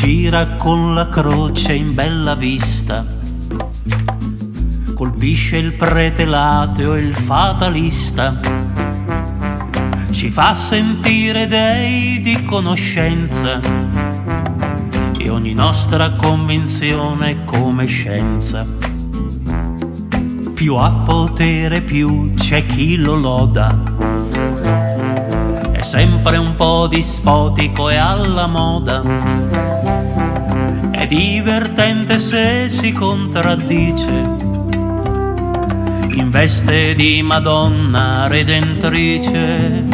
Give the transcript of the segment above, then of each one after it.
gira con la croce in bella vista, colpisce il prete l'ateo e il fatalista, ci fa sentire dei di conoscenza e ogni nostra convinzione è come scienza. Più ha potere più c'è chi lo loda, è sempre un po' dispotico e alla moda, è divertente se si contraddice, in veste di Madonna redentrice.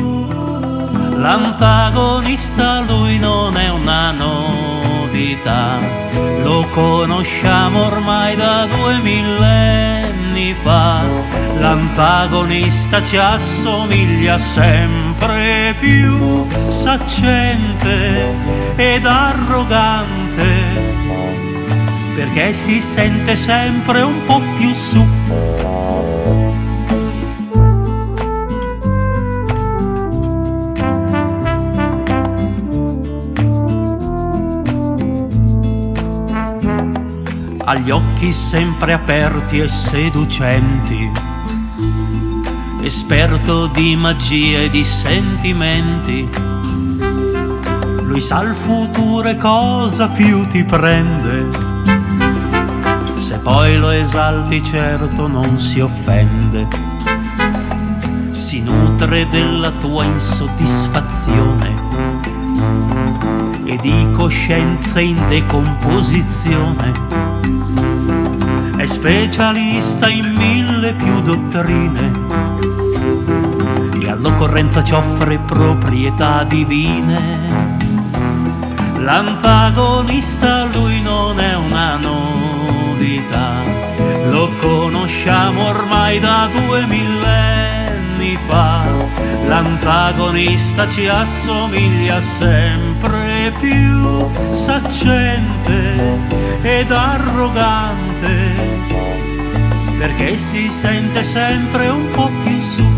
L'antagonista lui non è una novità, lo conosciamo ormai da 2 millenni fa. L'antagonista ci assomiglia sempre più, saccente ed arrogante, perché si sente sempre un po' più su. Ha gli occhi sempre aperti e seducenti, esperto di magia e di sentimenti. Lui sa il futuro e cosa più ti prende, se poi lo esalti certo non si offende. Si nutre della tua insoddisfazione e di coscienze in decomposizione. È specialista in 1000 più dottrine e all'occorrenza ci offre proprietà divine. L'antagonista lui non è una novità, lo conosciamo ormai da 2 millenni fa. L'antagonista ci assomiglia sempre più, saccente ed arrogante, perché si sente sempre un po' più su.